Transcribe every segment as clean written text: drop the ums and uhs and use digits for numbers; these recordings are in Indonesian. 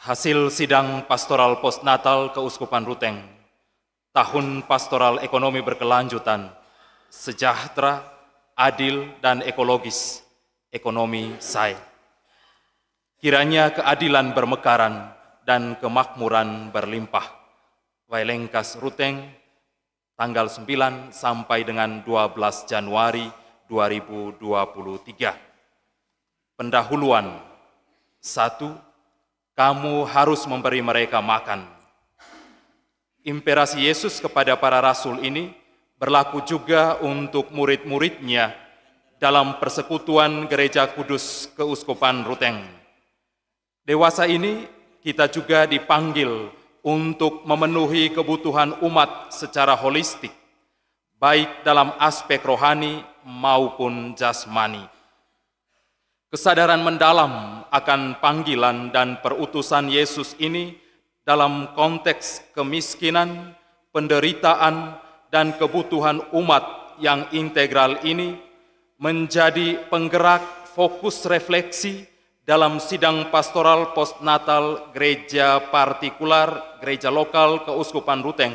Hasil sidang pastoral postnatal Keuskupan Ruteng, tahun pastoral ekonomi berkelanjutan, sejahtera, adil, dan ekologis, ekonomi SAE. Kiranya keadilan bermekaran dan kemakmuran berlimpah. Wailengkas Ruteng, tanggal 9 sampai dengan 12 Januari 2023. Pendahuluan. 1. Kamu harus memberi mereka makan. Imperasi Yesus kepada para rasul ini berlaku juga untuk murid-muridnya dalam persekutuan Gereja Kudus Keuskupan Ruteng. Dewasa ini kita juga dipanggil untuk memenuhi kebutuhan umat secara holistik, baik dalam aspek rohani maupun jasmani. Kesadaran mendalam akan panggilan dan perutusan Yesus ini dalam konteks kemiskinan, penderitaan, dan kebutuhan umat yang integral ini menjadi penggerak fokus refleksi dalam sidang pastoral postnatal gereja partikular, gereja lokal Keuskupan Ruteng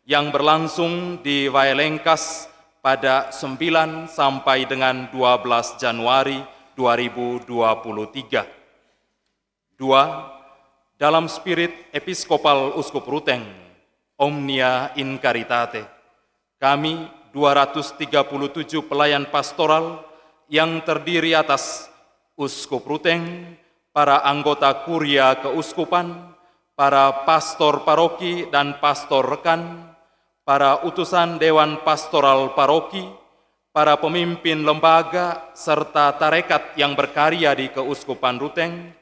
yang berlangsung di Wailengkas pada 9 sampai dengan 12 Januari 2023. 2. Dalam spirit Episkopal Uskup Ruteng, Omnia in Caritate, kami 237 pelayan pastoral yang terdiri atas Uskup Ruteng, para anggota kuria keuskupan, para pastor paroki dan pastor rekan, para utusan Dewan Pastoral Paroki, para pemimpin lembaga serta tarekat yang berkarya di Keuskupan Ruteng,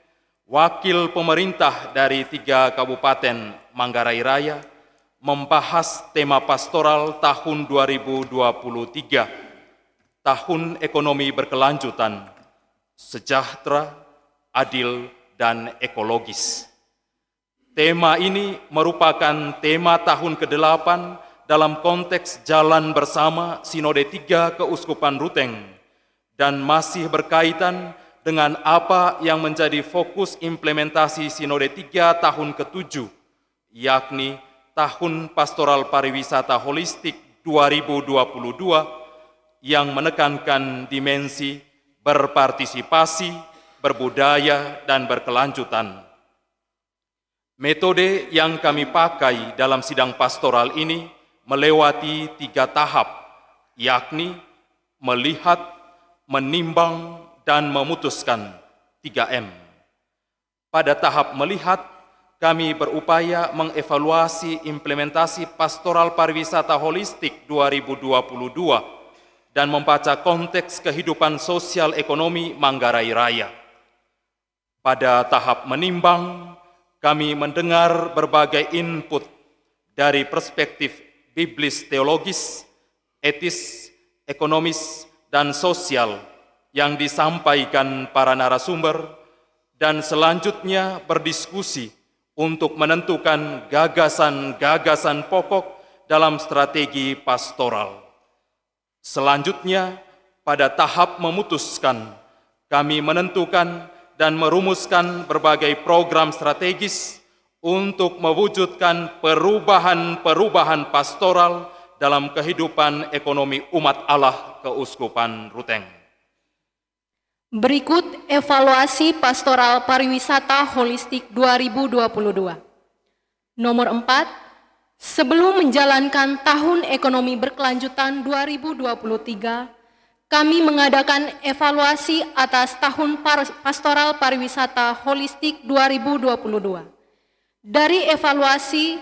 wakil pemerintah dari 3 Kabupaten Manggarai Raya, membahas tema pastoral tahun 2023, tahun ekonomi berkelanjutan, sejahtera, adil, dan ekologis. Tema ini merupakan tema tahun ke-8 dalam konteks jalan bersama Sinode 3 Keuskupan Ruteng dan masih berkaitan dengan apa yang menjadi fokus implementasi Sinode 3 tahun ke-7, yakni Tahun Pastoral Pariwisata Holistik 2022 yang menekankan dimensi berpartisipasi, berbudaya, dan berkelanjutan. Metode yang kami pakai dalam sidang pastoral ini melewati 3 tahap, yakni melihat, menimbang, dan memutuskan, 3M. Pada tahap melihat, kami berupaya mengevaluasi implementasi pastoral pariwisata holistik 2022 dan membaca konteks kehidupan sosial ekonomi Manggarai Raya. Pada tahap menimbang, kami mendengar berbagai input dari perspektif biblis teologis, etis, ekonomis, dan sosial yang disampaikan para narasumber, dan selanjutnya berdiskusi untuk menentukan gagasan-gagasan pokok dalam strategi pastoral. Selanjutnya, pada tahap memutuskan, kami menentukan dan merumuskan berbagai program strategis untuk mewujudkan perubahan-perubahan pastoral dalam kehidupan ekonomi umat Allah Keuskupan Ruteng. Berikut evaluasi pastoral pariwisata holistik 2022. Nomor 4, sebelum menjalankan tahun ekonomi berkelanjutan 2023, kami mengadakan evaluasi atas tahun pastoral pariwisata holistik 2022. Dari evaluasi,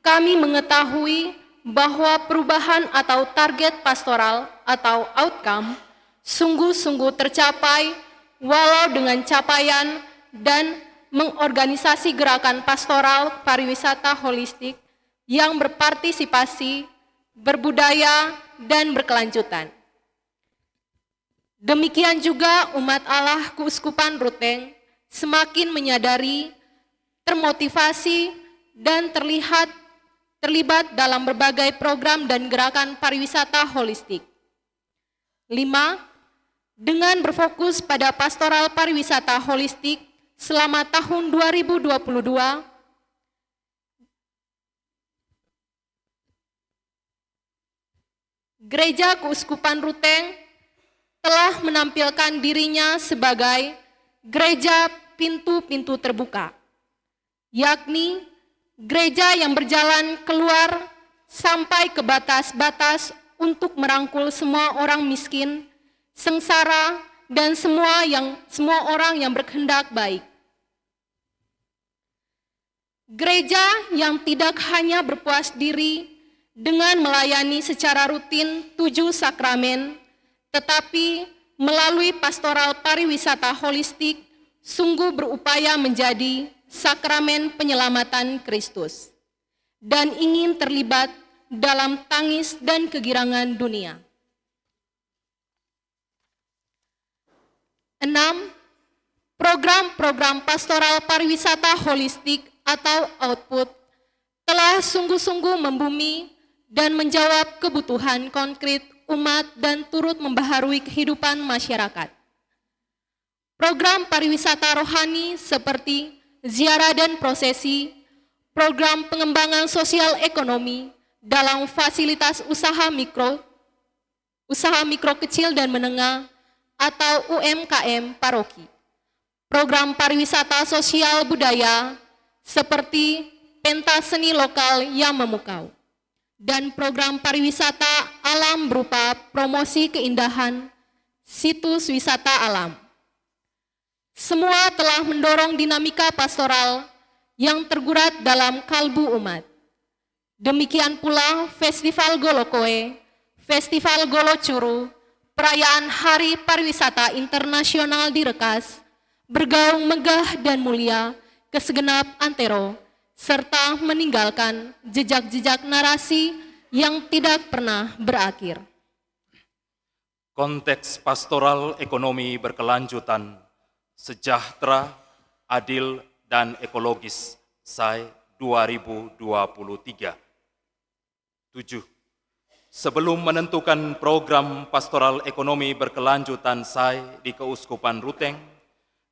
kami mengetahui bahwa perubahan atau target pastoral atau outcome sungguh-sungguh tercapai walau dengan capaian dan mengorganisasi gerakan pastoral pariwisata holistik yang berpartisipasi, berbudaya, dan berkelanjutan. Demikian juga umat Allah Keuskupan Ruteng semakin menyadari, termotivasi, dan terlibat dalam berbagai program dan gerakan pariwisata holistik. 5. Dengan berfokus pada pastoral pariwisata holistik selama tahun 2022 Gereja Keuskupan Ruteng telah menampilkan dirinya sebagai gereja pintu-pintu terbuka, yakni gereja yang berjalan keluar sampai ke batas-batas untuk merangkul semua orang miskin, sengsara, dan semua orang yang berkehendak baik. Gereja yang tidak hanya berpuas diri dengan melayani secara rutin 7 sakramen, tetapi melalui pastoral pariwisata holistik sungguh berupaya menjadi sakramen penyelamatan Kristus dan ingin terlibat dalam tangis dan kegirangan dunia. 6. Program-program pastoral pariwisata holistik atau output telah sungguh-sungguh membumi dan menjawab kebutuhan konkret umat dan turut membaharui kehidupan masyarakat. Program pariwisata rohani seperti ziarah dan prosesi, program pengembangan sosial ekonomi dalam fasilitas usaha mikro kecil dan menengah atau UMKM paroki, program pariwisata sosial budaya seperti pentas seni lokal yang memukau, dan program pariwisata alam berupa promosi keindahan situs wisata alam. Semua telah mendorong dinamika pastoral yang tergurat dalam kalbu umat. Demikian pula Festival Golokoe, Festival Golocuru, perayaan Hari Pariwisata Internasional di Rekas, bergaung megah dan mulia ke segenap antero, serta meninggalkan jejak-jejak narasi yang tidak pernah berakhir. Konteks pastoral ekonomi berkelanjutan, sejahtera, adil, dan ekologis, SAI 2023. 7. Sebelum menentukan program pastoral ekonomi berkelanjutan SAI di Keuskupan Ruteng,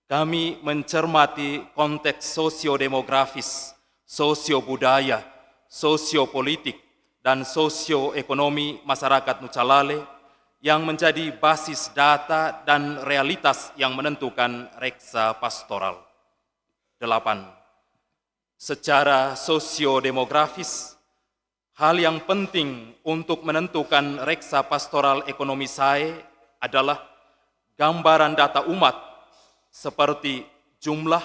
kami mencermati konteks sosio-demografis, sosio-budaya, sosio-politik, dan sosio-ekonomi masyarakat Nucalale yang menjadi basis data dan realitas yang menentukan reksa pastoral. 8. Secara sosio-demografis, hal yang penting untuk menentukan reksa pastoral ekonomi SAE adalah gambaran data umat seperti jumlah,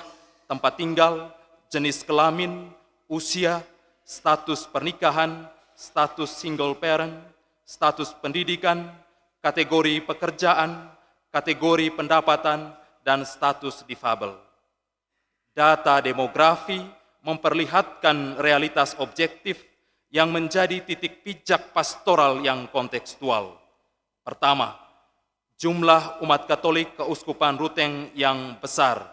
tempat tinggal, jenis kelamin, usia, status pernikahan, status single parent, status pendidikan, kategori pekerjaan, kategori pendapatan, dan status difabel. Data demografi memperlihatkan realitas objektif yang menjadi titik pijak pastoral yang kontekstual. Pertama, jumlah umat Katolik Keuskupan Ruteng yang besar,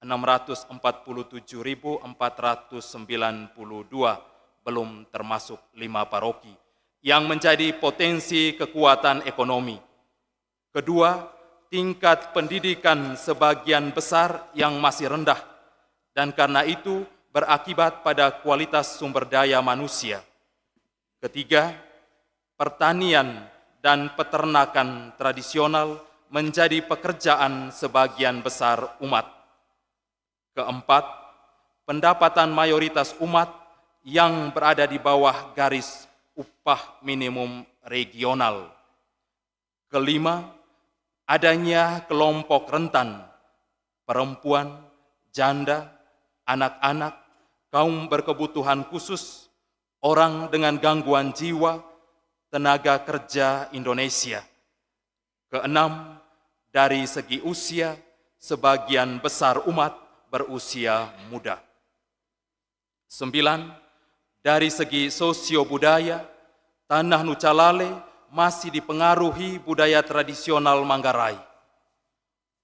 647.492, belum termasuk 5 paroki, yang menjadi potensi kekuatan ekonomi. Kedua, tingkat pendidikan sebagian besar yang masih rendah, dan karena itu berakibat pada kualitas sumber daya manusia. Ketiga, pertanian dan peternakan tradisional menjadi pekerjaan sebagian besar umat. Keempat, pendapatan mayoritas umat yang berada di bawah garis upah minimum regional. Kelima, adanya kelompok rentan, perempuan, janda, anak-anak, kaum berkebutuhan khusus, orang dengan gangguan jiwa, tenaga kerja Indonesia. Keenam, dari segi usia, sebagian besar umat berusia muda. 9, dari segi sosio-budaya, tanah Nucalale masih dipengaruhi budaya tradisional Manggarai.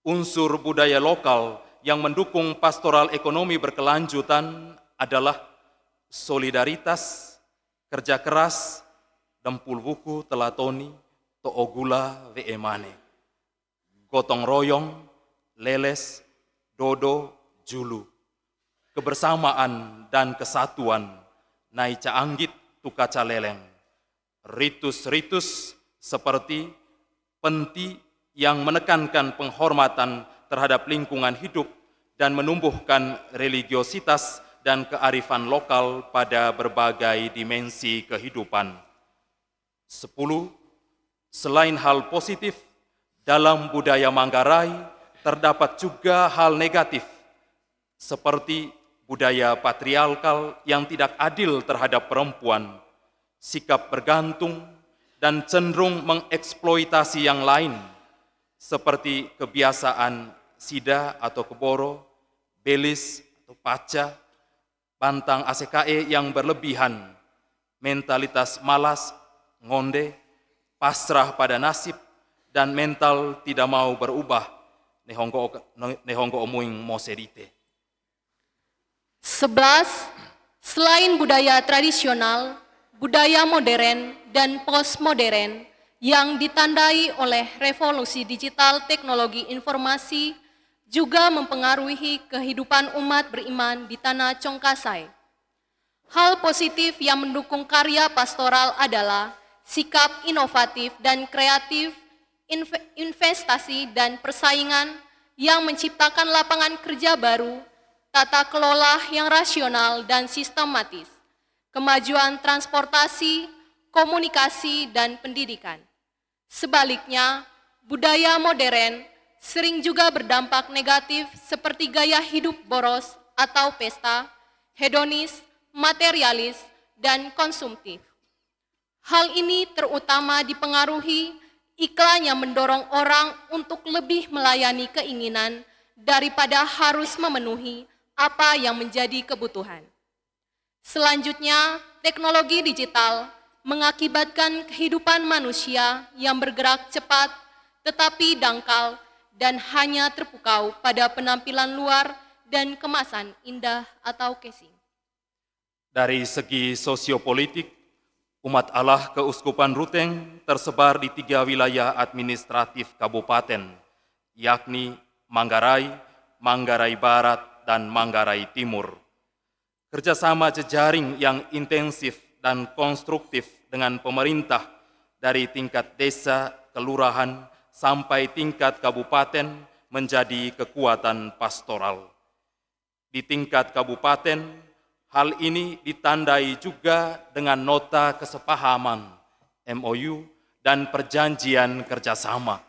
Unsur budaya lokal yang mendukung pastoral ekonomi berkelanjutan adalah solidaritas, kerja keras, dempul buku telatoni, toogula veemane, gotong royong, leles, Dodo Julu, kebersamaan dan kesatuan, Nai Caanggit Tukaca Leleng, ritus-ritus seperti penti yang menekankan penghormatan terhadap lingkungan hidup dan menumbuhkan religiositas dan kearifan lokal pada berbagai dimensi kehidupan. 10. Selain hal positif, dalam budaya Manggarai terdapat juga hal negatif, seperti budaya patriarkal yang tidak adil terhadap perempuan, sikap bergantung, dan cenderung mengeksploitasi yang lain, seperti kebiasaan sida atau keboro, belis atau paca, pantang ACKE yang berlebihan, mentalitas malas, ngonde, pasrah pada nasib, dan mental tidak mau berubah, nehonggo omuing mosedite. 11. Selain budaya tradisional, budaya modern dan postmodern yang ditandai oleh revolusi digital teknologi informasi juga mempengaruhi kehidupan umat beriman di tanah Congkasai. Hal positif yang mendukung karya pastoral adalah sikap inovatif dan kreatif, investasi dan persaingan yang menciptakan lapangan kerja baru, tata kelola yang rasional dan sistematis, kemajuan transportasi, komunikasi, dan pendidikan. Sebaliknya, budaya modern sering juga berdampak negatif seperti gaya hidup boros atau pesta, hedonis, materialis, dan konsumtif. Hal ini terutama dipengaruhi iklan yang mendorong orang untuk lebih melayani keinginan daripada harus memenuhi apa yang menjadi kebutuhan. Selanjutnya, teknologi digital mengakibatkan kehidupan manusia yang bergerak cepat tetapi dangkal dan hanya terpukau pada penampilan luar dan kemasan indah atau casing. Dari segi sosiopolitik, umat Allah Keuskupan Ruteng tersebar di 3 wilayah administratif kabupaten, yakni Manggarai, Manggarai Barat, dan Manggarai Timur. Kerjasama jejaring yang intensif dan konstruktif dengan pemerintah dari tingkat desa, kelurahan, sampai tingkat kabupaten menjadi kekuatan pastoral. Di tingkat kabupaten, hal ini ditandai juga dengan nota kesepahaman, MOU, dan perjanjian kerjasama.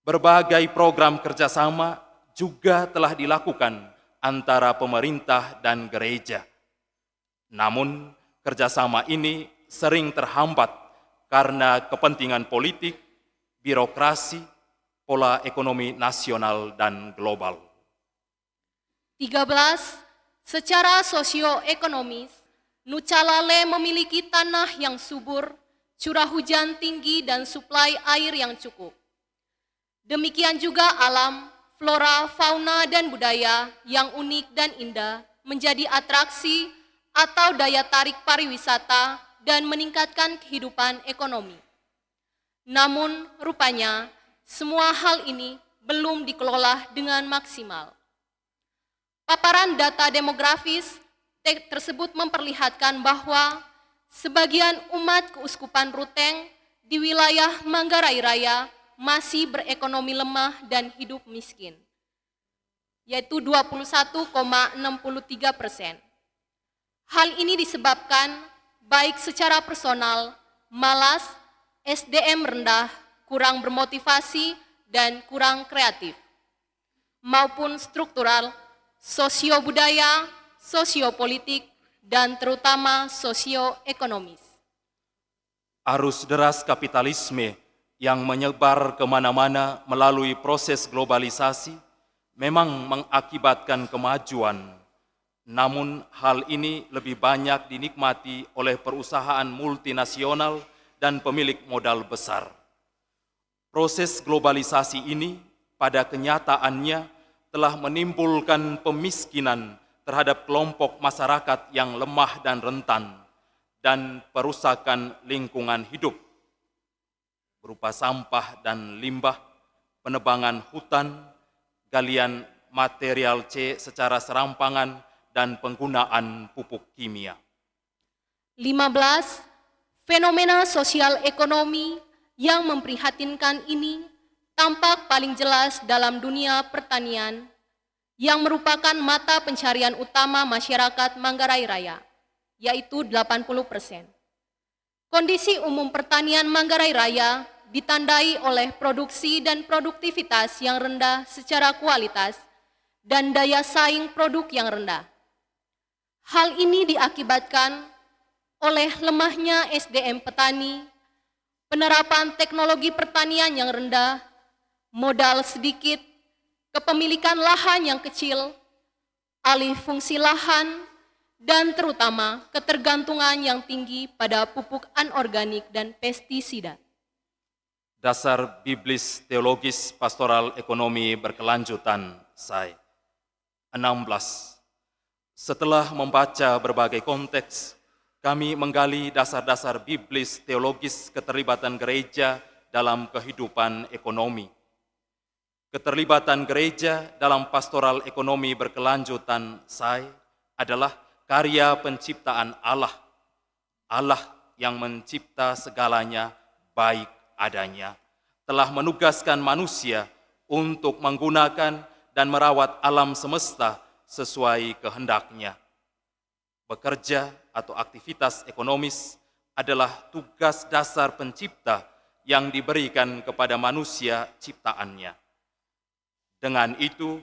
Berbagai program kerjasama juga telah dilakukan antara pemerintah dan gereja. Namun, kerjasama ini sering terhambat karena kepentingan politik, birokrasi, pola ekonomi nasional dan global. 13. Secara sosioekonomis, Nucalale memiliki tanah yang subur, curah hujan tinggi, dan suplai air yang cukup. Demikian juga alam, flora, fauna, dan budaya yang unik dan indah menjadi atraksi atau daya tarik pariwisata dan meningkatkan kehidupan ekonomi. Namun, rupanya, semua hal ini belum dikelola dengan maksimal. Paparan data demografis tersebut memperlihatkan bahwa sebagian umat Keuskupan Ruteng di wilayah Manggarai Raya masih berekonomi lemah dan hidup miskin, yaitu 21,63%. Hal ini disebabkan baik secara personal, malas, SDM rendah, kurang bermotivasi, dan kurang kreatif, maupun struktural, sosio-budaya, sosiopolitik, dan terutama sosioekonomis. Arus deras kapitalisme yang menyebar kemana-mana melalui proses globalisasi memang mengakibatkan kemajuan. Namun hal ini lebih banyak dinikmati oleh perusahaan multinasional dan pemilik modal besar. Proses globalisasi ini pada kenyataannya telah menimbulkan pemiskinan terhadap kelompok masyarakat yang lemah dan rentan, dan perusakan lingkungan hidup berupa sampah dan limbah, penebangan hutan, galian material C secara serampangan, dan penggunaan pupuk kimia. 15. Fenomena sosial ekonomi yang memprihatinkan ini tampak paling jelas dalam dunia pertanian yang merupakan mata pencarian utama masyarakat Manggarai Raya, yaitu 80%. Kondisi umum pertanian Manggarai Raya ditandai oleh produksi dan produktivitas yang rendah secara kualitas dan daya saing produk yang rendah. Hal ini diakibatkan oleh lemahnya SDM petani, penerapan teknologi pertanian yang rendah, modal sedikit, kepemilikan lahan yang kecil, alih fungsi lahan, dan terutama ketergantungan yang tinggi pada pupuk anorganik dan pestisida. Dasar biblis teologis pastoral ekonomi berkelanjutan SAI. 16. Setelah membaca berbagai konteks, kami menggali dasar-dasar biblis teologis keterlibatan gereja dalam kehidupan ekonomi. Keterlibatan gereja dalam pastoral ekonomi berkelanjutan SAI adalah karya penciptaan Allah. Allah yang mencipta segalanya baik adanya, telah menugaskan manusia untuk menggunakan dan merawat alam semesta sesuai kehendaknya. Bekerja atau aktivitas ekonomis adalah tugas dasar pencipta yang diberikan kepada manusia ciptaannya. Dengan itu,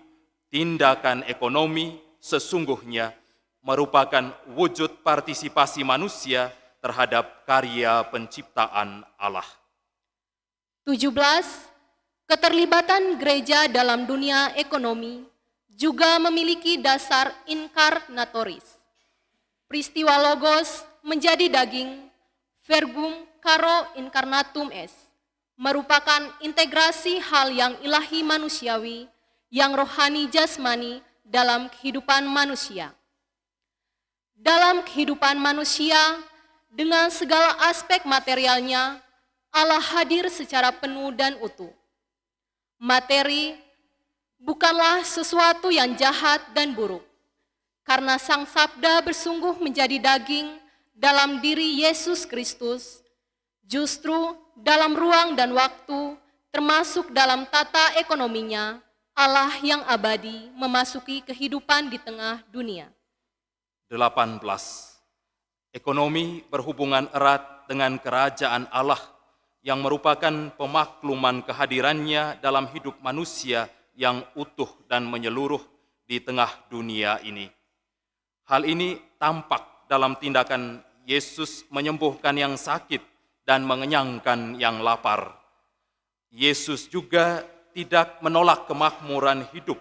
tindakan ekonomi sesungguhnya merupakan wujud partisipasi manusia terhadap karya penciptaan Allah. 17. Keterlibatan gereja dalam dunia ekonomi juga memiliki dasar inkarnatoris. Peristiwa logos menjadi daging, verbum caro incarnatum est, merupakan integrasi hal yang ilahi manusiawi, yang rohani jasmani dalam kehidupan manusia. Dalam kehidupan manusia, dengan segala aspek materialnya, Allah hadir secara penuh dan utuh. Materi bukanlah sesuatu yang jahat dan buruk, karena Sang Sabda bersungguh menjadi daging dalam diri Yesus Kristus. Justru dalam ruang dan waktu, termasuk dalam tata ekonominya, Allah yang abadi memasuki kehidupan di tengah dunia. 18. Ekonomi berhubungan erat dengan kerajaan Allah yang merupakan pemakluman kehadirannya dalam hidup manusia yang utuh dan menyeluruh di tengah dunia ini. Hal ini tampak dalam tindakan Yesus menyembuhkan yang sakit dan mengenyangkan yang lapar. Yesus juga tidak menolak kemakmuran hidup,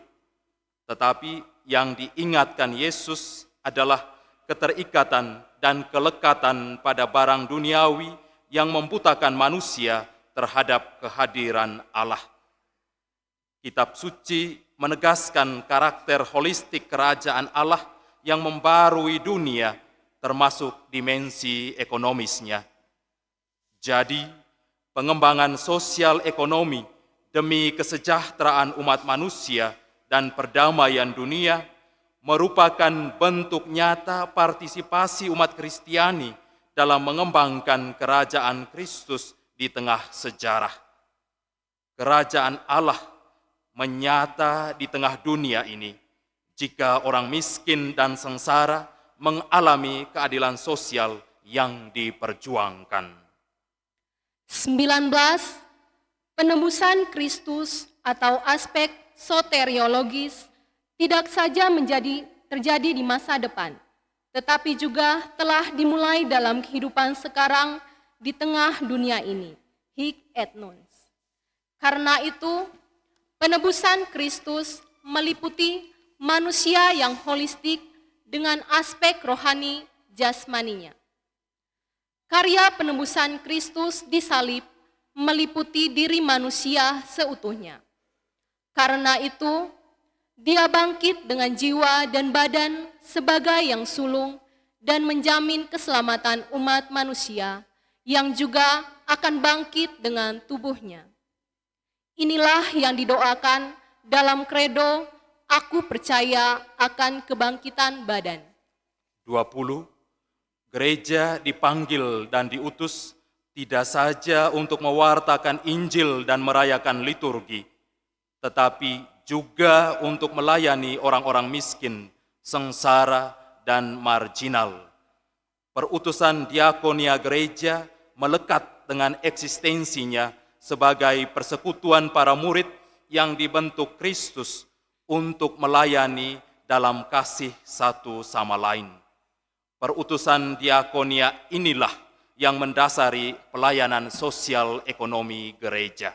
tetapi yang diingatkan Yesus adalah keterikatan dan kelekatan pada barang duniawi yang membutakan manusia terhadap kehadiran Allah. Kitab suci menegaskan karakter holistik kerajaan Allah yang membarui dunia, termasuk dimensi ekonomisnya. Jadi, pengembangan sosial ekonomi demi kesejahteraan umat manusia dan perdamaian dunia merupakan bentuk nyata partisipasi umat Kristiani dalam mengembangkan kerajaan Kristus di tengah sejarah. Kerajaan Allah menyata di tengah dunia ini jika orang miskin dan sengsara mengalami keadilan sosial yang diperjuangkan. 19. Penebusan Kristus atau aspek soteriologis tidak saja terjadi di masa depan, tetapi juga telah dimulai dalam kehidupan sekarang di tengah dunia ini, hic et nunc. Karena itu, penebusan Kristus meliputi manusia yang holistik dengan aspek rohani jasmaninya. Karya penebusan Kristus di salib meliputi diri manusia seutuhnya. Karena itu, Dia bangkit dengan jiwa dan badan sebagai yang sulung dan menjamin keselamatan umat manusia yang juga akan bangkit dengan tubuhnya. Inilah yang didoakan dalam kredo Aku percaya akan kebangkitan badan. 20. Gereja dipanggil dan diutus tidak saja untuk mewartakan Injil dan merayakan liturgi, tetapi juga untuk melayani orang-orang miskin, sengsara, dan marginal. Perutusan diakonia gereja melekat dengan eksistensinya sebagai persekutuan para murid yang dibentuk Kristus untuk melayani dalam kasih satu sama lain. Perutusan diakonia inilah yang mendasari pelayanan sosial ekonomi gereja.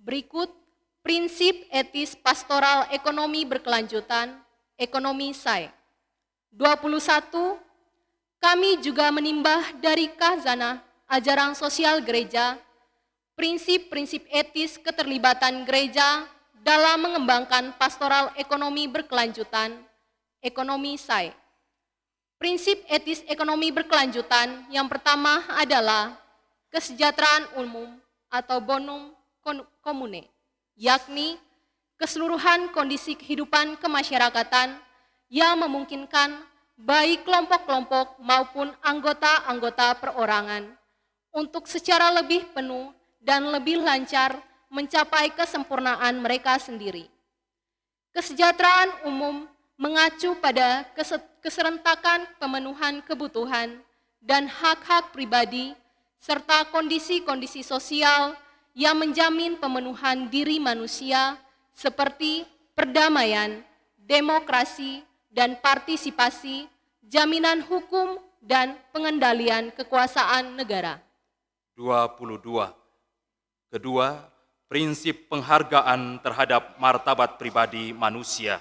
Berikut prinsip etis pastoral ekonomi berkelanjutan, ekonomi SAE. 21. Kami juga menimbah dari khazanah ajaran sosial gereja, prinsip-prinsip etis keterlibatan gereja dalam mengembangkan pastoral ekonomi berkelanjutan, ekonomi SAE. Prinsip etis ekonomi berkelanjutan yang pertama adalah kesejahteraan umum atau bonum comune, yakni keseluruhan kondisi kehidupan kemasyarakatan yang memungkinkan baik kelompok-kelompok maupun anggota-anggota perorangan untuk secara lebih penuh dan lebih lancar mencapai kesempurnaan mereka sendiri. Kesejahteraan umum mengacu pada keserentakan pemenuhan kebutuhan dan hak-hak pribadi serta kondisi-kondisi sosial yang menjamin pemenuhan diri manusia seperti perdamaian, demokrasi, dan partisipasi, jaminan hukum, dan pengendalian kekuasaan negara. 22. Kedua, prinsip penghargaan terhadap martabat pribadi manusia.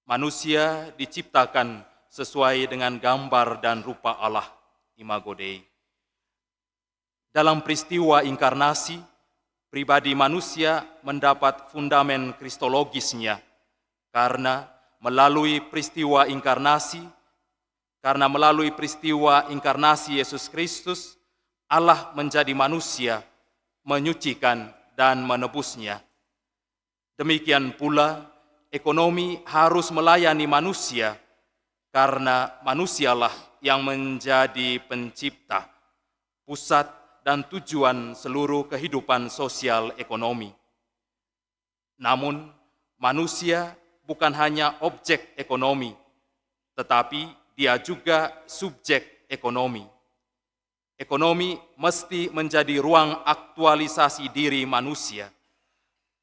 Manusia diciptakan sesuai dengan gambar dan rupa Allah, Imago Dei. Dalam peristiwa inkarnasi, pribadi manusia mendapat fundamen kristologisnya karena melalui peristiwa inkarnasi Yesus Kristus, Allah menjadi manusia, menyucikan dan menebusnya. Demikian pula, ekonomi harus melayani manusia, karena manusialah yang menjadi pencipta, pusat dan tujuan seluruh kehidupan sosial ekonomi. Namun, manusia bukan hanya objek ekonomi, tetapi dia juga subjek ekonomi. Ekonomi mesti menjadi ruang aktualisasi diri manusia.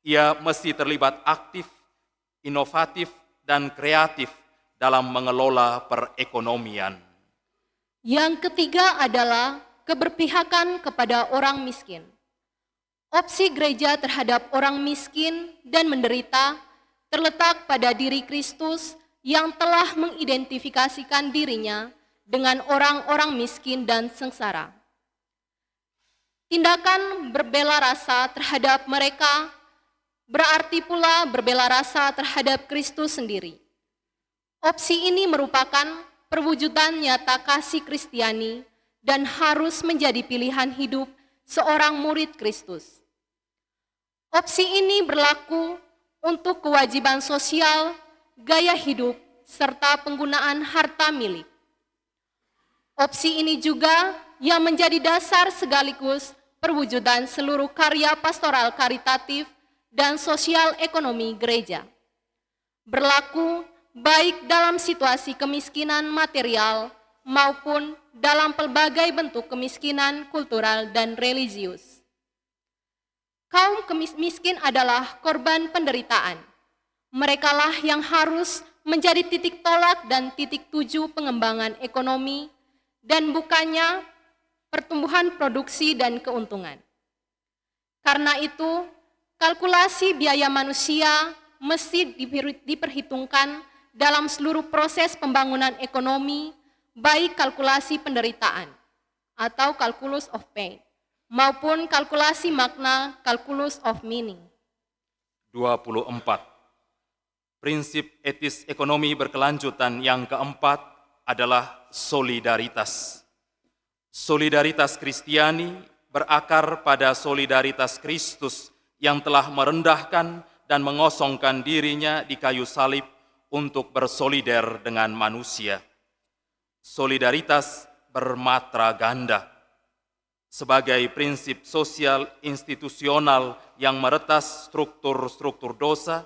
Ia mesti terlibat aktif, inovatif, dan kreatif dalam mengelola perekonomian. Yang ketiga adalah keberpihakan kepada orang miskin. Opsi gereja terhadap orang miskin dan menderita terletak pada diri Kristus yang telah mengidentifikasikan dirinya dengan orang-orang miskin dan sengsara. Tindakan berbela rasa terhadap mereka berarti pula berbela rasa terhadap Kristus sendiri. Opsi ini merupakan perwujudan nyata kasih Kristiani dan harus menjadi pilihan hidup seorang murid Kristus. Opsi ini berlaku untuk kewajiban sosial, gaya hidup, serta penggunaan harta milik. Opsi ini juga yang menjadi dasar sekaligus perwujudan seluruh karya pastoral karitatif dan sosial ekonomi gereja. Berlaku baik dalam situasi kemiskinan material maupun dalam pelbagai bentuk kemiskinan kultural dan religius. Kaum miskin adalah korban penderitaan. Merekalah yang harus menjadi titik tolak dan titik tuju pengembangan ekonomi dan bukannya pertumbuhan produksi dan keuntungan. Karena itu, kalkulasi biaya manusia mesti diperhitungkan dalam seluruh proses pembangunan ekonomi, baik kalkulasi penderitaan atau calculus of pain, maupun kalkulasi makna, calculus of meaning. 24. Prinsip etis ekonomi berkelanjutan yang keempat adalah solidaritas. Solidaritas Kristiani berakar pada solidaritas Kristus yang telah merendahkan dan mengosongkan dirinya di kayu salib untuk bersolider dengan manusia. Solidaritas bermatra ganda sebagai prinsip sosial institusional yang meretas struktur-struktur dosa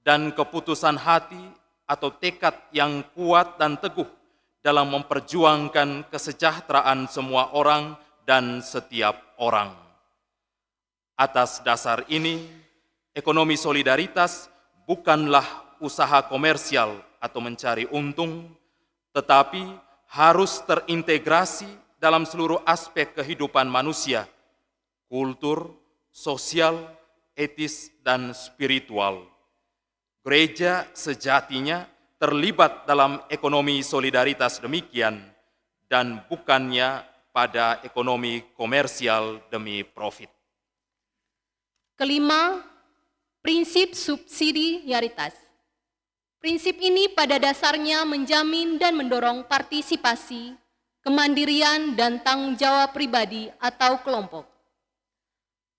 dan keputusan hati atau tekad yang kuat dan teguh dalam memperjuangkan kesejahteraan semua orang dan setiap orang. Atas dasar ini, ekonomi solidaritas bukanlah usaha komersial atau mencari untung, tetapi harus terintegrasi dalam seluruh aspek kehidupan manusia, kultur, sosial, etis, dan spiritual. Gereja sejatinya terlibat dalam ekonomi solidaritas demikian dan bukannya pada ekonomi komersial demi profit. Kelima, prinsip subsidiaritas. Prinsip ini pada dasarnya menjamin dan mendorong partisipasi, kemandirian, dan tanggung jawab pribadi atau kelompok.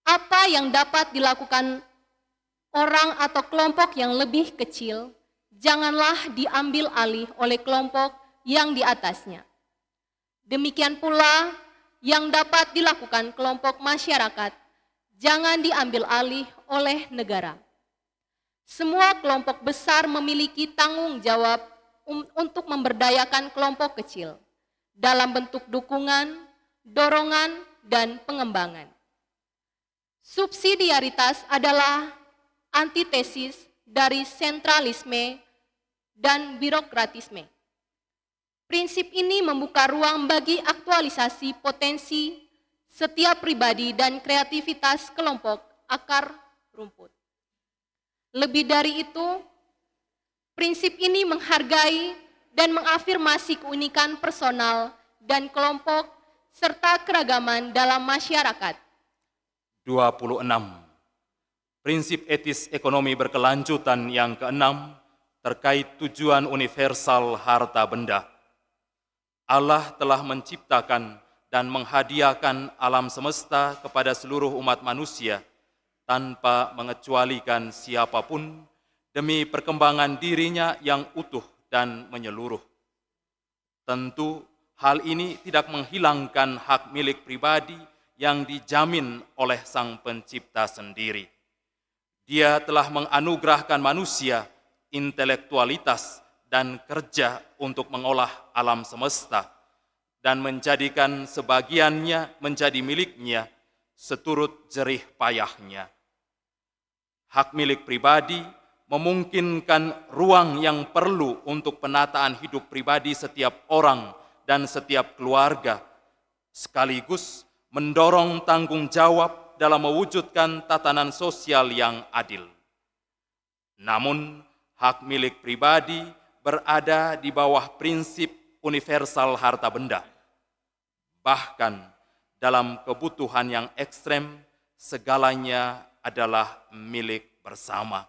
Apa yang dapat dilakukan orang atau kelompok yang lebih kecil, janganlah diambil alih oleh kelompok yang di atasnya. Demikian pula yang dapat dilakukan kelompok masyarakat, jangan diambil alih oleh negara. Semua kelompok besar memiliki tanggung jawab untuk memberdayakan kelompok kecil dalam bentuk dukungan, dorongan, dan pengembangan. Subsidiaritas adalah antitesis dari sentralisme dan birokratisme. Prinsip ini membuka ruang bagi aktualisasi potensi setiap pribadi dan kreativitas kelompok akar rumput. Lebih dari itu, prinsip ini menghargai dan mengafirmasi keunikan personal dan kelompok serta keragaman dalam masyarakat. 26. Prinsip etis ekonomi berkelanjutan yang keenam terkait tujuan universal harta benda. Allah telah menciptakan dan menghadiahkan alam semesta kepada seluruh umat manusia tanpa mengecualikan siapapun demi perkembangan dirinya yang utuh dan menyeluruh. Tentu hal ini tidak menghilangkan hak milik pribadi yang dijamin oleh Sang Pencipta sendiri. Dia telah menganugerahkan manusia intelektualitas dan kerja untuk mengolah alam semesta dan menjadikan sebagiannya menjadi miliknya seturut jerih payahnya. Hak milik pribadi memungkinkan ruang yang perlu untuk penataan hidup pribadi setiap orang dan setiap keluarga, sekaligus mendorong tanggung jawab dalam mewujudkan tatanan sosial yang adil. Namun, hak milik pribadi berada di bawah prinsip universal harta benda. Bahkan, dalam kebutuhan yang ekstrem, segalanya adalah milik bersama.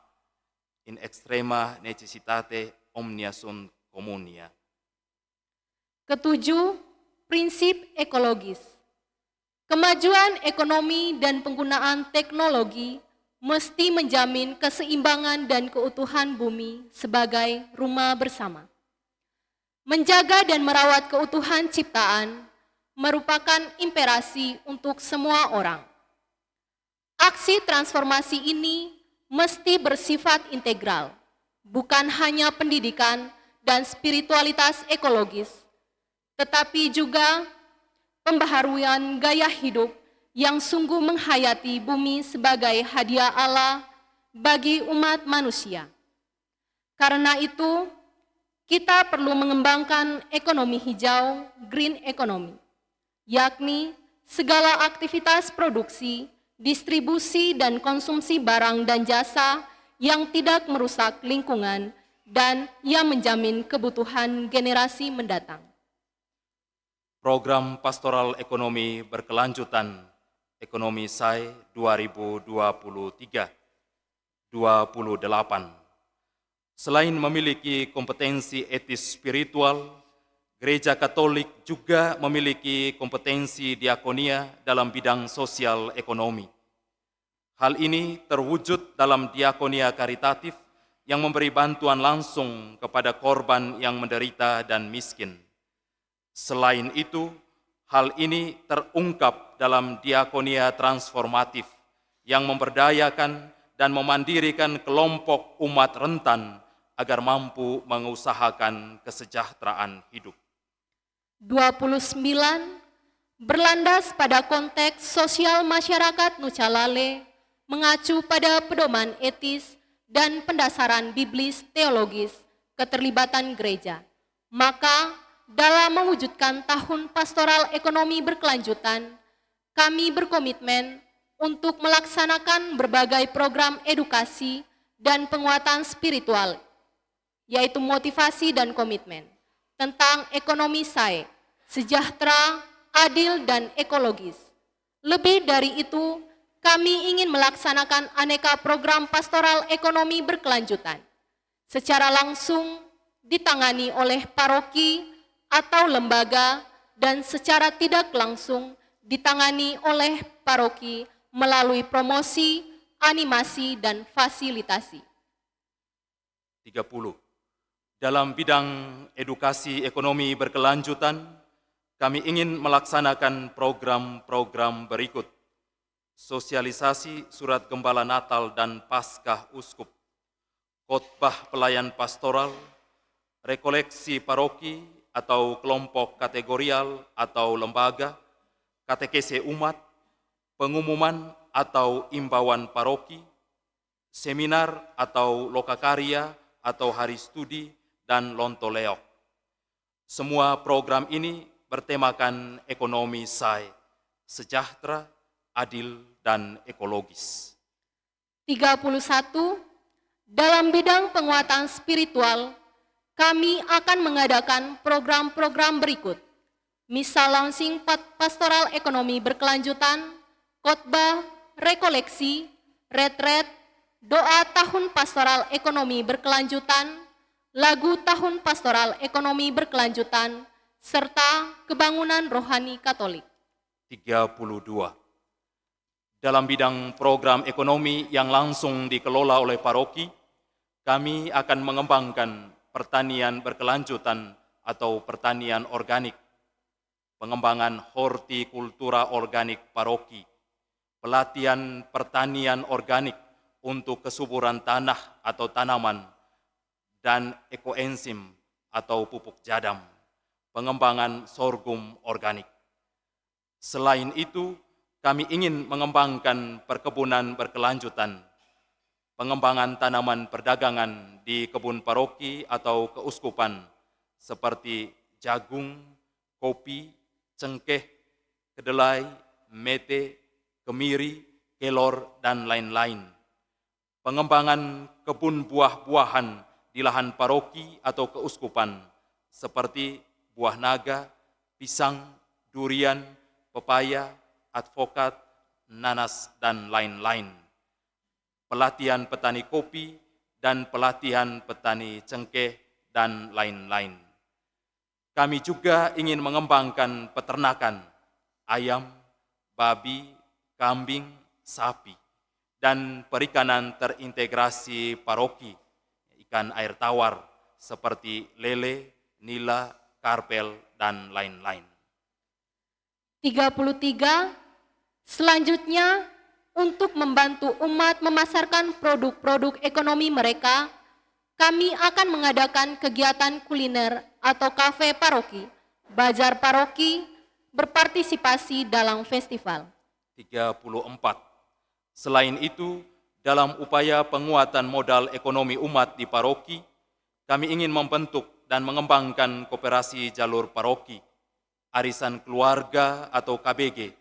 In extrema necessitate omnia sunt communia. Ketujuh, prinsip ekologis. Kemajuan ekonomi dan penggunaan teknologi mesti menjamin keseimbangan dan keutuhan bumi sebagai rumah bersama. Menjaga dan merawat keutuhan ciptaan merupakan imperasi untuk semua orang. Aksi transformasi ini mesti bersifat integral, bukan hanya pendidikan dan spiritualitas ekologis, tetapi juga pembaharuan gaya hidup yang sungguh menghayati bumi sebagai hadiah Allah bagi umat manusia. Karena itu, kita perlu mengembangkan ekonomi hijau, green economy, yakni segala aktivitas produksi, distribusi, dan konsumsi barang dan jasa yang tidak merusak lingkungan dan yang menjamin kebutuhan generasi mendatang. Program Pastoral Ekonomi Berkelanjutan Ekonomi SAI 2023-28. Selain memiliki kompetensi etis spiritual, Gereja Katolik juga memiliki kompetensi diakonia dalam bidang sosial ekonomi. Hal ini terwujud dalam diakonia karitatif yang memberi bantuan langsung kepada korban yang menderita dan miskin. Selain itu, hal ini terungkap dalam diakonia transformatif yang memberdayakan dan memandirikan kelompok umat rentan agar mampu mengusahakan kesejahteraan hidup. 29 berlandas pada konteks sosial masyarakat Nucalale, mengacu pada pedoman etis dan pendasaran biblis teologis keterlibatan gereja. Maka dalam mewujudkan tahun pastoral ekonomi berkelanjutan, kami berkomitmen untuk melaksanakan berbagai program edukasi dan penguatan spiritual, yaitu motivasi dan komitmen, tentang ekonomi SAE, sejahtera, adil, dan ekologis. Lebih dari itu, kami ingin melaksanakan aneka program pastoral ekonomi berkelanjutan, secara langsung ditangani oleh paroki atau lembaga dan secara tidak langsung ditangani oleh paroki melalui promosi, animasi, dan fasilitasi. 30. Dalam bidang edukasi ekonomi berkelanjutan, kami ingin melaksanakan program-program berikut: sosialisasi surat gembala Natal dan Paskah Uskup, khotbah pelayan pastoral, rekoleksi paroki atau kelompok kategorial atau lembaga, katekese umat, pengumuman atau imbauan paroki, seminar atau lokakarya atau hari studi, dan lontoleok. Semua program ini bertemakan ekonomi SAE, sejahtera, adil, dan ekologis. 31. Dalam bidang penguatan spiritual, kami akan mengadakan program-program berikut: misa launching pastoral ekonomi berkelanjutan, khotbah, rekoleksi, retret, doa tahun pastoral ekonomi berkelanjutan, lagu tahun pastoral ekonomi berkelanjutan, serta kebangunan rohani Katolik. 32. Dalam bidang program ekonomi yang langsung dikelola oleh paroki, kami akan mengembangkan pertanian berkelanjutan atau pertanian organik, pengembangan hortikultura organik paroki, pelatihan pertanian organik untuk kesuburan tanah atau tanaman, dan ekoenzim atau pupuk jadam, pengembangan sorghum organik. Selain itu, kami ingin mengembangkan perkebunan berkelanjutan, pengembangan tanaman perdagangan di kebun paroki atau keuskupan, seperti jagung, kopi, cengkeh, kedelai, mete, kemiri, kelor, dan lain-lain. Pengembangan kebun buah-buahan di lahan paroki atau keuskupan, seperti buah naga, pisang, durian, pepaya, advokat, nanas, dan lain-lain. Pelatihan petani kopi dan pelatihan petani cengkeh, dan lain-lain. Kami juga ingin mengembangkan peternakan ayam, babi, kambing, sapi, dan perikanan terintegrasi paroki, ikan air tawar seperti lele, nila, karpel, dan lain-lain. 33. Selanjutnya, untuk membantu umat memasarkan produk-produk ekonomi mereka, kami akan mengadakan kegiatan kuliner atau kafe paroki, bazar paroki, berpartisipasi dalam festival. 34. Selain itu, dalam upaya penguatan modal ekonomi umat di paroki, kami ingin membentuk dan mengembangkan koperasi jalur paroki, arisan keluarga atau KBG,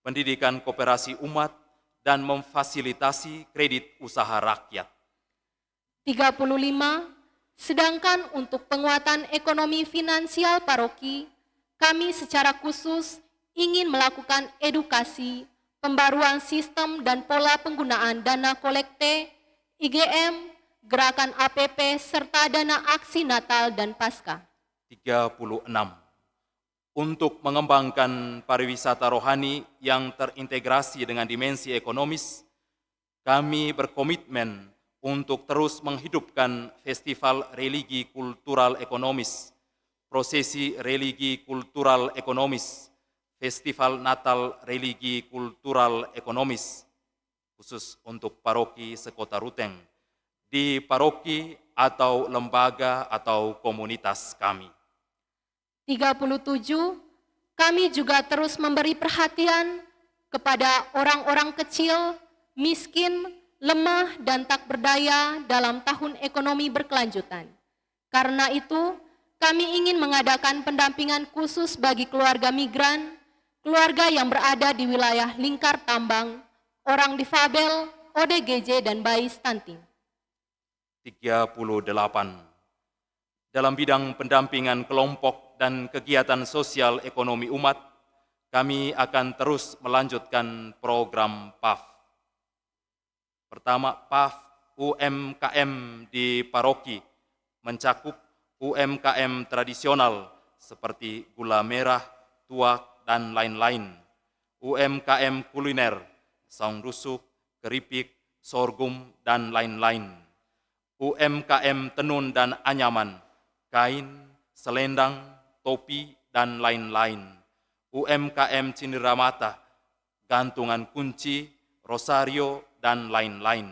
pendidikan koperasi umat, dan memfasilitasi kredit usaha rakyat. 35. Sedangkan untuk penguatan ekonomi finansial paroki, kami secara khusus ingin melakukan edukasi, pembaruan sistem dan pola penggunaan dana kolekte, IGM, gerakan APP, serta dana aksi Natal dan Paskah. 36. Untuk mengembangkan pariwisata rohani yang terintegrasi dengan dimensi ekonomis, kami berkomitmen untuk terus menghidupkan festival religi kultural ekonomis, prosesi religi kultural ekonomis, festival Natal religi kultural ekonomis, khusus untuk paroki sekota Ruteng, di paroki atau lembaga atau komunitas kami. 37, kami juga terus memberi perhatian kepada orang-orang kecil, miskin, lemah, dan tak berdaya dalam tahun ekonomi berkelanjutan. Karena itu, kami ingin mengadakan pendampingan khusus bagi keluarga migran, keluarga yang berada di wilayah lingkar tambang, orang difabel, ODGJ, dan bayi stunting. 38. Dalam bidang pendampingan kelompok dan kegiatan sosial ekonomi umat, kami akan terus melanjutkan program PAF. Pertama, PAF UMKM di paroki mencakup UMKM tradisional seperti gula merah, tuak, dan lain-lain. UMKM kuliner, saung rusuk, keripik, sorghum, dan lain-lain. UMKM tenun dan anyaman, kain, selendang, topi, dan lain-lain. UMKM cenderamata, gantungan kunci, rosario, dan lain-lain.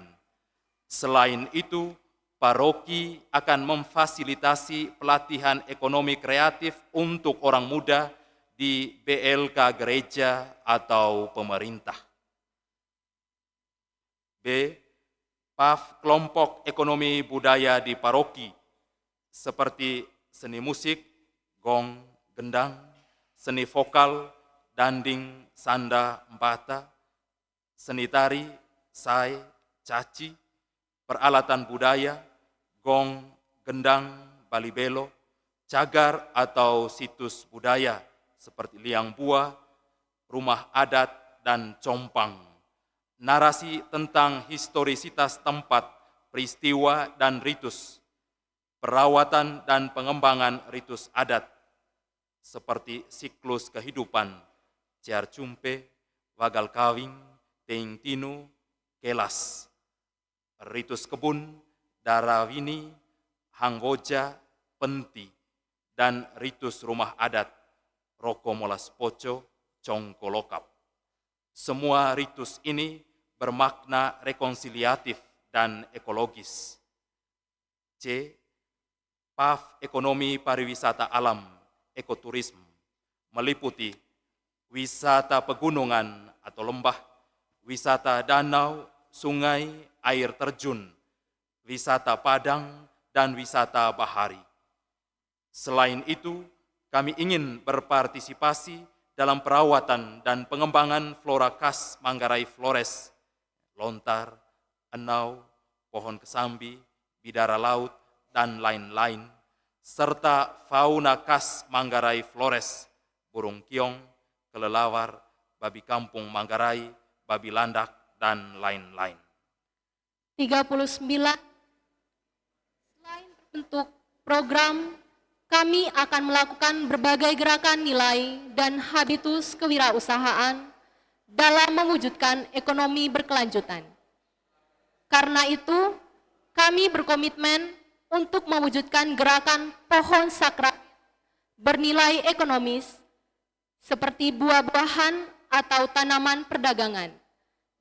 Selain itu, paroki akan memfasilitasi pelatihan ekonomi kreatif untuk orang muda di BLK gereja atau pemerintah. B. PAF kelompok ekonomi budaya di paroki, seperti seni musik, gong, gendang, seni vokal, danding, sanda, empata, seni tari, sai, caci, peralatan budaya, gong, gendang, balibelo, cagar atau situs budaya seperti liang bua, rumah adat, dan compang. Narasi tentang historisitas tempat, peristiwa, dan ritus, perawatan dan pengembangan ritus adat, seperti siklus kehidupan, ciar cumpe, wagal kawing, teing tinu, kelas, ritus kebun, darawini, hanggoja, penti, dan ritus rumah adat, roko molas poco, congkolokap. Semua ritus ini bermakna rekonsiliatif dan ekologis. C. PAF ekonomi pariwisata alam, ekoturisme, meliputi wisata pegunungan atau lembah, wisata danau, sungai, air terjun, wisata padang, dan wisata bahari. Selain itu, kami ingin berpartisipasi dalam perawatan dan pengembangan flora khas Manggarai Flores, lontar, enau, pohon kesambi, bidara laut, dan lain-lain, serta fauna khas Manggarai Flores, burung kiong, kelelawar, babi kampung Manggarai, babi landak, dan lain-lain. 39. Selain bentuk program, kami akan melakukan berbagai gerakan nilai dan habitus kewirausahaan dalam mewujudkan ekonomi berkelanjutan. Karena itu, kami berkomitmen untuk mewujudkan gerakan pohon sakral bernilai ekonomis seperti buah-buahan atau tanaman perdagangan,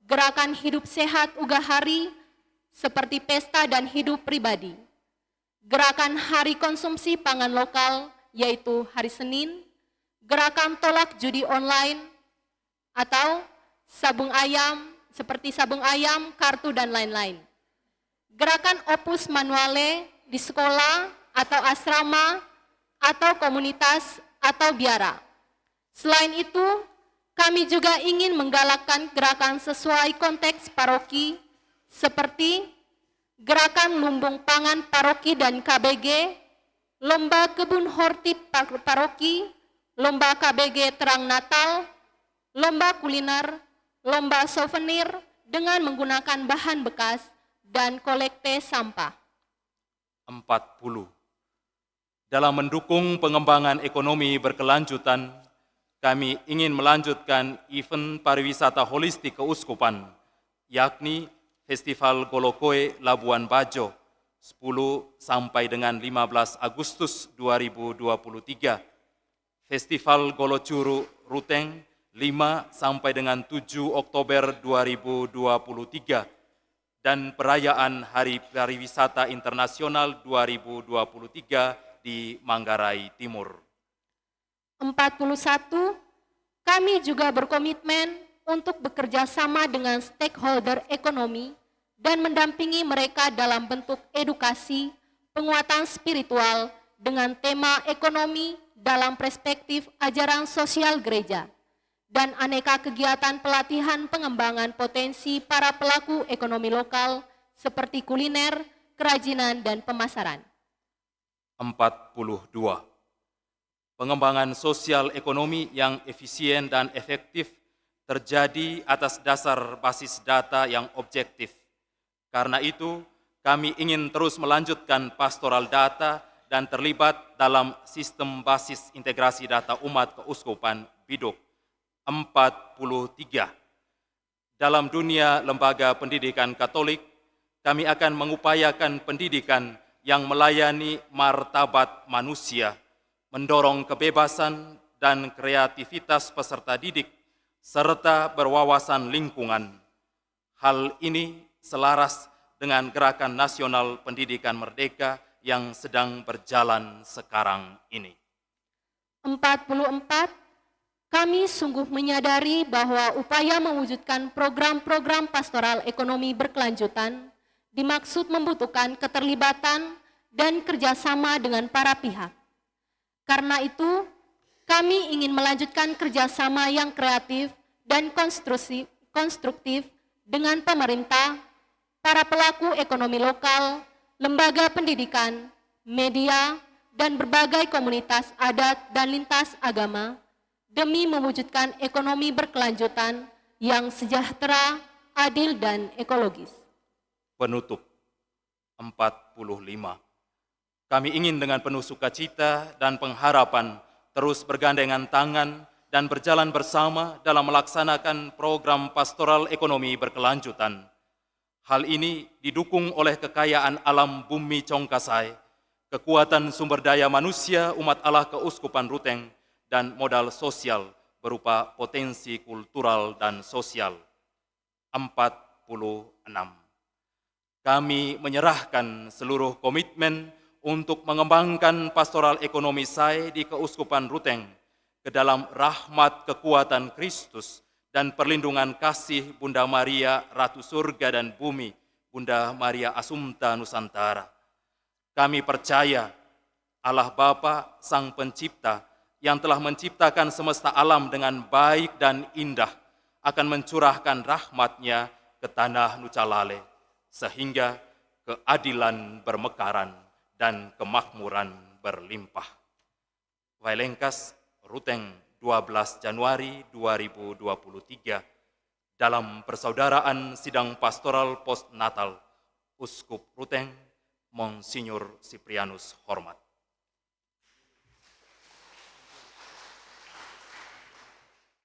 gerakan hidup sehat Ugahari seperti pesta dan hidup pribadi, gerakan hari konsumsi pangan lokal yaitu hari Senin, gerakan tolak judi online atau sabung ayam seperti sabung ayam, kartu, dan lain-lain. Gerakan opus manuale di sekolah atau asrama atau komunitas atau biara. Selain itu, kami juga ingin menggalakkan gerakan sesuai konteks paroki seperti gerakan lumbung pangan paroki dan KBG, lomba kebun horti paroki, lomba KBG terang Natal, lomba kuliner, lomba souvenir dengan menggunakan bahan bekas, dan kolekte sampah. 40. Dalam mendukung pengembangan ekonomi berkelanjutan, kami ingin melanjutkan event pariwisata holistik keuskupan, yakni Festival Golokoe Labuan Bajo 10 sampai dengan 15 Agustus 2023. Festival Golocuru Ruteng 5 sampai dengan 7 Oktober 2023 dan perayaan Hari Pariwisata Internasional 2023 di Manggarai Timur. 41. Kami juga berkomitmen untuk bekerja sama dengan stakeholder ekonomi dan mendampingi mereka dalam bentuk edukasi, penguatan spiritual dengan tema ekonomi dalam perspektif ajaran sosial gereja, dan aneka kegiatan pelatihan pengembangan potensi para pelaku ekonomi lokal seperti kuliner, kerajinan, dan pemasaran. 42. Pengembangan sosial ekonomi yang efisien dan efektif terjadi atas dasar basis data yang objektif. Karena itu, kami ingin terus melanjutkan pastoral data dan terlibat dalam sistem basis integrasi data umat keuskupan Biduk. 43. Dalam dunia lembaga pendidikan Katolik, kami akan mengupayakan pendidikan yang melayani martabat manusia, mendorong kebebasan dan kreativitas peserta didik, serta berwawasan lingkungan. Hal ini selaras dengan Gerakan Nasional Pendidikan Merdeka yang sedang berjalan sekarang ini. 44. Kami sungguh menyadari bahwa upaya mewujudkan program-program pastoral ekonomi berkelanjutan dimaksud membutuhkan keterlibatan dan kerjasama dengan para pihak. Karena itu, kami ingin melanjutkan kerjasama yang kreatif dan konstruktif dengan pemerintah, para pelaku ekonomi lokal, lembaga pendidikan, media, dan berbagai komunitas adat dan lintas agama demi mewujudkan ekonomi berkelanjutan yang sejahtera, adil, dan ekologis. Penutup. 45. Kami ingin dengan penuh sukacita dan pengharapan terus bergandengan tangan dan berjalan bersama dalam melaksanakan program pastoral ekonomi berkelanjutan. Hal ini didukung oleh kekayaan alam bumi Congkasai, kekuatan sumber daya manusia umat Allah Keuskupan Ruteng, dan modal sosial berupa potensi kultural dan sosial. 46. Kami menyerahkan seluruh komitmen untuk mengembangkan pastoral ekonomi SAE di Keuskupan Ruteng ke dalam rahmat kekuatan Kristus dan perlindungan kasih Bunda Maria, Ratu Surga dan Bumi, Bunda Maria Assumpta Nusantara. Kami percaya Allah Bapa, Sang Pencipta, yang telah menciptakan semesta alam dengan baik dan indah, akan mencurahkan rahmat-Nya ke tanah Nucalale, sehingga keadilan bermekaran dan kemakmuran berlimpah. Vailengkas, Ruteng, 12 Januari 2023, dalam persaudaraan sidang pastoral postnatal, Uskup Ruteng, Monsinyur Siprianus Hormat.